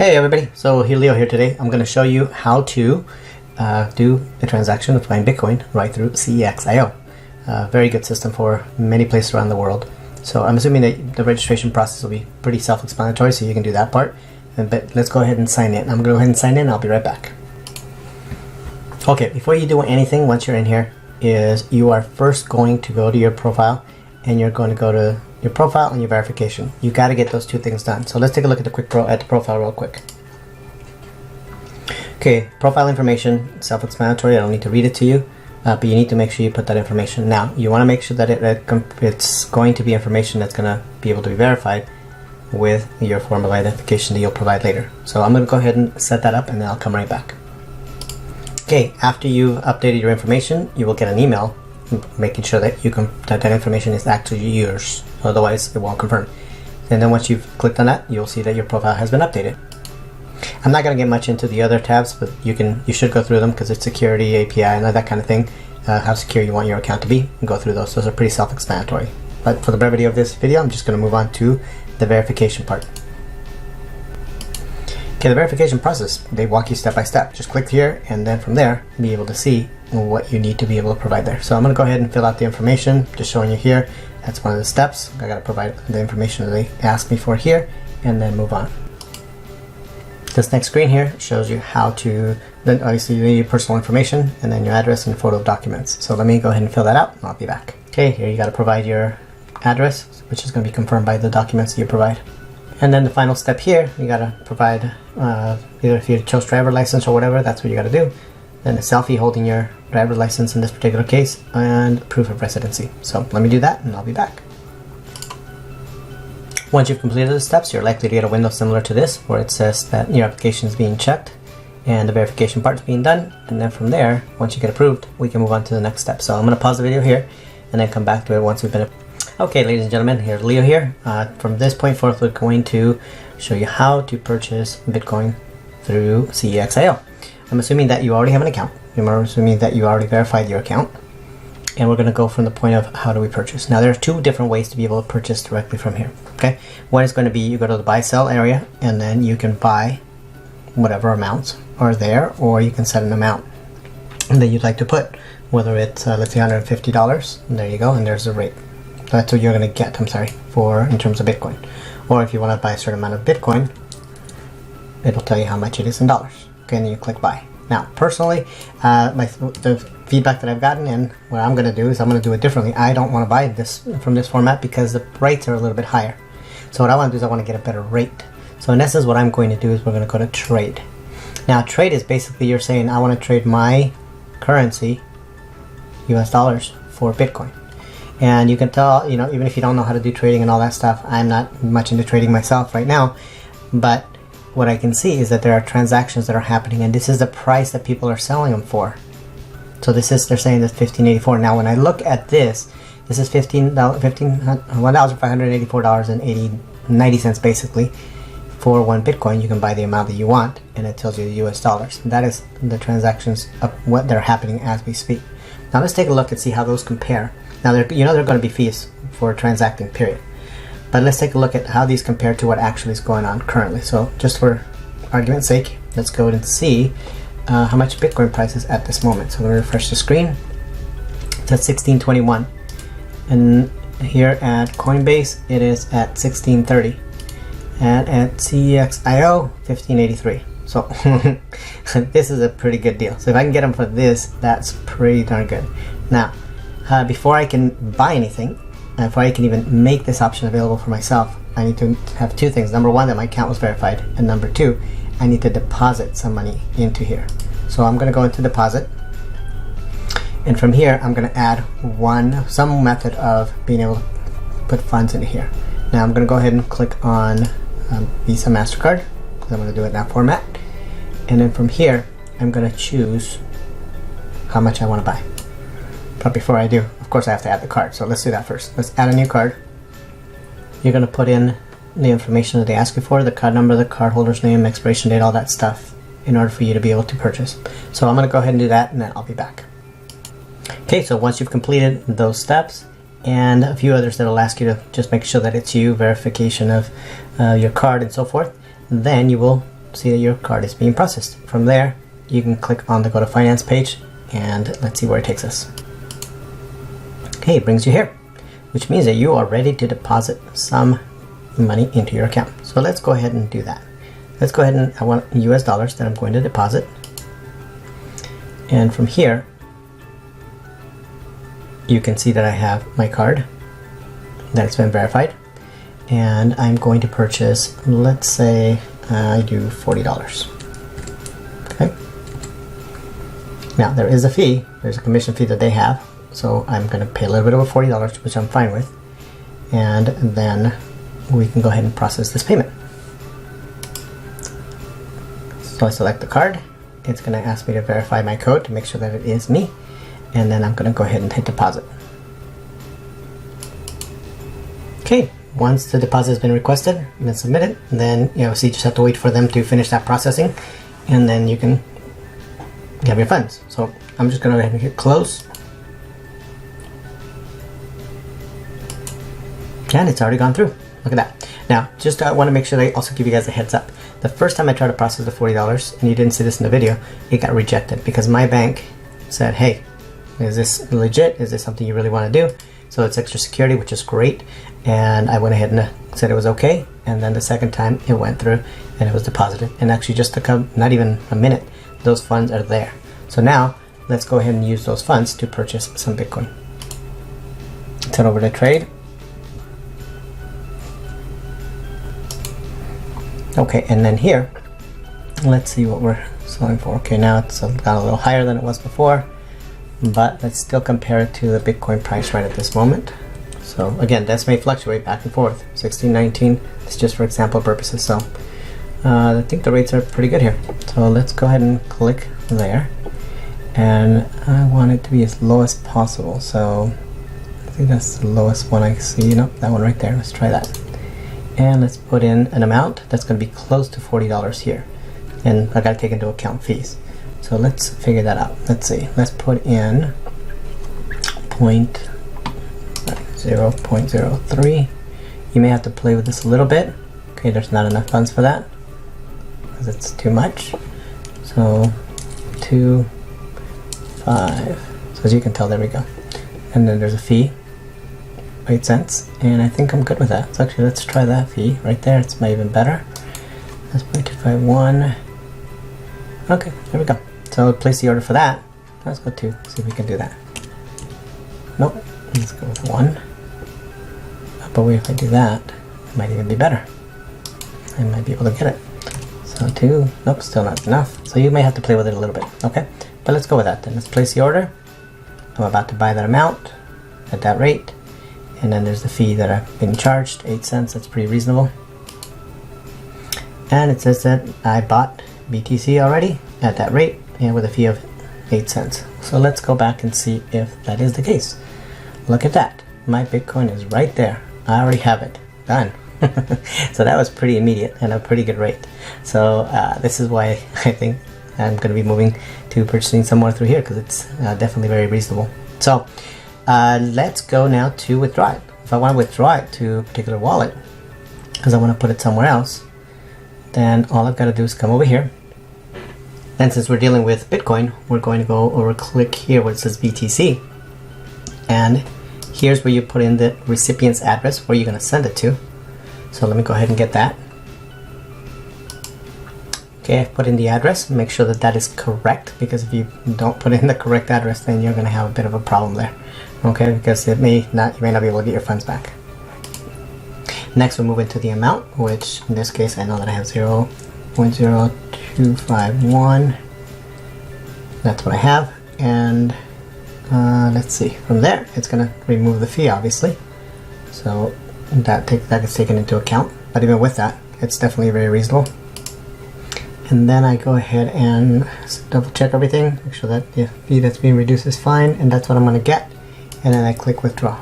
Hey everybody, so Leo here today. I'm going to show you how to do a transaction of buying Bitcoin right through CEX.io. Very good system for many places around the world. So I'm assuming that the registration process will be pretty self-explanatory, so you can do that part. But let's go ahead and sign in. I'm going to go ahead and sign in. I'll be right back. Okay, before you do anything, once you're in here, you are first going to go to your profile, and you're going to go to your profile and your verification. You got to get those two things done. So let's take a look at the profile real quick. Okay, profile information, self-explanatory. I don't need to read it to you, but you need to make sure you put that information. Now, you want to make sure that it's going to be information that's going to be able to be verified with your form of identification that you'll provide later. So I'm going to go ahead and set that up, and then I'll come right back. Okay, after you've updated your information, you will get an email making sure that that information is actually yours. Otherwise, it won't confirm. And then once you've clicked on that, you'll see that your profile has been updated. I'm not going to get much into the other tabs, but you should go through them because it's security, API, and that kind of thing. How secure you want your account to be, and go through those. Those are pretty self-explanatory. But for the brevity of this video, I'm just going to move on to the verification part. Okay, the verification process, they walk you step by step. Just click here, and then from there, be able to see what you need to be able to provide there. So I'm going to go ahead and fill out the information, just showing you here. That's one of the steps. I got to provide the information that they asked me for here, and then move on. This next screen here shows you how to, then obviously you need your personal information, and then your address and photo of documents. So let me go ahead and fill that out, and I'll be back. Okay, here you got to provide your address, which is going to be confirmed by the documents that you provide. And then the final step here, you gotta provide either if you chose driver license or whatever, that's what you gotta do. Then a selfie holding your driver license in this particular case, and proof of residency. So let me do that, and I'll be back. Once you've completed the steps, you're likely to get a window similar to this, where it says that your application is being checked and the verification part is being done. And then from there, once you get approved, we can move on to the next step. So I'm gonna pause the video here, and then come back to it once we've been approved. Okay, ladies and gentlemen, here's Leo here. From this point forth, we're going to show you how to purchase Bitcoin through CEX.io. I'm assuming that you already have an account. I'm assuming that you already verified your account. And we're going to go from the point of how do we purchase. Now, there are two different ways to be able to purchase directly from here. Okay, one is going to be you go to the buy-sell area, and then you can buy whatever amounts are there, or you can set an amount that you'd like to put, whether it's, let's say, $150. And there you go, and there's the rate. That's what you're going to get, in terms of Bitcoin. Or if you want to buy a certain amount of Bitcoin, it'll tell you how much it is in dollars. Okay, and then you click buy. Now, personally, the feedback that I've gotten, and what I'm going to do is I'm going to do it differently. I don't want to buy this from this format because the rates are a little bit higher. So what I want to do is I want to get a better rate. So in essence, what I'm going to do is we're going to go to trade. Now, trade is basically you're saying I want to trade my currency, US dollars, for Bitcoin. And you can tell, even if you don't know how to do trading and all that stuff, I'm not much into trading myself right now. But what I can see is that there are transactions that are happening, and this is the price that people are selling them for. So they're saying that's $15.84. Now, when I look at this is $1,584.90 basically for one Bitcoin. You can buy the amount that you want, and it tells you the US dollars. And that is the transactions of what they're happening as we speak. Now let's take a look and see how those compare. Now, there are going to be fees for transacting, period. But let's take a look at how these compare to what actually is going on currently. So just for argument's sake, let's go and see how much Bitcoin price is at this moment. So I'm going to refresh the screen. It's at 1621. And here at Coinbase, it is at 1630. And at CEX.io, 1583. So this is a pretty good deal. So if I can get them for this, that's pretty darn good. Now, before I can buy anything, before I can even make this option available for myself, I need to have two things. Number one, that my account was verified, and number two, I need to deposit some money into here. So I'm going to go into deposit, and from here I'm going to add some method of being able to put funds into here. Now I'm going to go ahead and click on Visa, MasterCard, because I'm going to do it in that format, and then from here I'm going to choose how much I want to buy. But before I do, of course I have to add the card. So let's do that first. Let's add a new card. You're going to put in the information that they ask you for, the card number, the cardholder's name, expiration date, all that stuff, in order for you to be able to purchase. So I'm going to go ahead and do that, and then I'll be back. Okay, so once you've completed those steps, and a few others that will ask you to just make sure that it's you, verification of your card and so forth, then you will see that your card is being processed. From there, you can click on the Go to Finance page, and let's see where it takes us. Okay, it brings you here, which means that you are ready to deposit some money into your account. So let's go ahead and do that. Let's go ahead and I want US dollars that I'm going to deposit. And from here, you can see that I have my card that's been verified. And I'm going to purchase, let's say I do $40. Okay. Now there is a fee, there's a commission fee that they have. So I'm going to pay a little bit over $40, which I'm fine with. And then we can go ahead and process this payment. So I select the card. It's going to ask me to verify my code to make sure that it is me. And then I'm going to go ahead and hit deposit. Okay, once the deposit has been requested and been submitted, then you just have to wait for them to finish that processing, and then you can have your funds. So I'm just going to go ahead and hit close. And it's already gone through. Look at that. Now, just want to make sure that I also give you guys a heads up. The first time I tried to process the $40, and you didn't see this in the video, it got rejected because my bank said, hey, is this legit? Is this something you really want to do? So it's extra security, which is great. And I went ahead and said it was okay. And then the second time it went through and it was deposited. And actually just took not even a minute, those funds are there. So now let's go ahead and use those funds to purchase some Bitcoin. Let's head over to trade. Okay, and then here, let's see what we're selling for. Okay, now it's got a little higher than it was before, but let's still compare it to the Bitcoin price right at this moment. So again, this may fluctuate back and forth. 16, 19, it's just for example purposes. So I think the rates are pretty good here. So let's go ahead and click there. And I want it to be as low as possible. So I think that's the lowest one I see. Nope, that one right there. Let's try that. And let's put in an amount that's going to be close to $40 here. And I got to take into account fees. So let's figure that out. Let's see. Let's put in 0.03. You may have to play with this a little bit. Okay, there's not enough funds for that because it's too much. So 2, 5. So as you can tell, there we go. And then there's a fee. 8 cents, and I think I'm good with that. So actually, let's try that fee right there. It's even better. Let's put 251. Okay, there we go. So I'll place the order for that. Let's go 2. See if we can do that. Nope. Let's go with 1. But wait, if I do that, it might even be better. I might be able to get it. So 2. Nope, still not enough. So you may have to play with it a little bit. Okay, but let's go with that then. Let's place the order. I'm about to buy that amount at that rate. And then there's the fee that I've been charged, 8 cents. That's pretty reasonable. And it says that I bought BTC already at that rate and with a fee of 8 cents. So let's go back and see if that is the case. Look at that. My Bitcoin is right there. I already have it. Done. So that was pretty immediate and a pretty good rate. So this is why I think I'm going to be moving to purchasing some more through here, because it's definitely very reasonable. So let's go now to withdraw it. If I want to withdraw it to a particular wallet, because I want to put it somewhere else, then all I've got to do is come over here. And since we're dealing with Bitcoin, we're going to go over, click here where it says BTC. And here's where you put in the recipient's address, where you're going to send it to. So let me go ahead and get that. Okay, I've put in the address. Make sure that that is correct, because if you don't put in the correct address, then you're going to have a bit of a problem there. Okay, because you may not be able to get your funds back. Next, we'll move into the amount, which in this case I know that I have 0.0251. That's what I have. And let's see, from there it's going to remove the fee, obviously. So that is taken into account. But even with that, it's definitely very reasonable. And then I go ahead and double check everything, make sure that the fee that's being reduced is fine, and that's what I'm going to get. And then I click withdraw.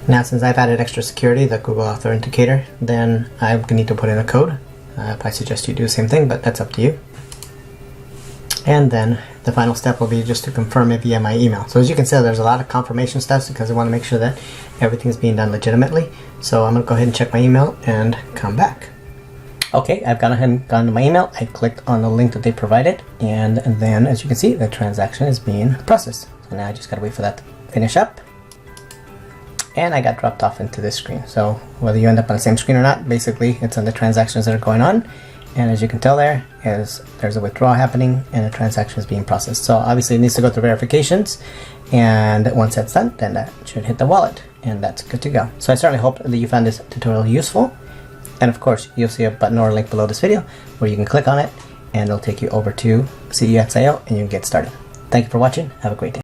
Now, since I've added extra security, the Google Authenticator, then I need to put in a code. I suggest you do the same thing, but that's up to you. And then the final step will be just to confirm it via my email. So as you can see, there's a lot of confirmation steps because I want to make sure that everything is being done legitimately. So I'm going to go ahead and check my email and come back. Okay, I've gone ahead and gone to my email. I clicked on the link that they provided, and then as you can see, the transaction is being processed. So now I just gotta wait for that to finish up. And I got dropped off into this screen. So whether you end up on the same screen or not, basically it's on the transactions that are going on. And as you can tell there's a withdrawal happening and a transaction is being processed. So obviously it needs to go through verifications. And once that's done, then that should hit the wallet. And that's good to go. So I certainly hope that you found this tutorial useful. And of course, you'll see a button or a link below this video where you can click on it and it'll take you over to CEX.io and you can get started. Thank you for watching. Have a great day.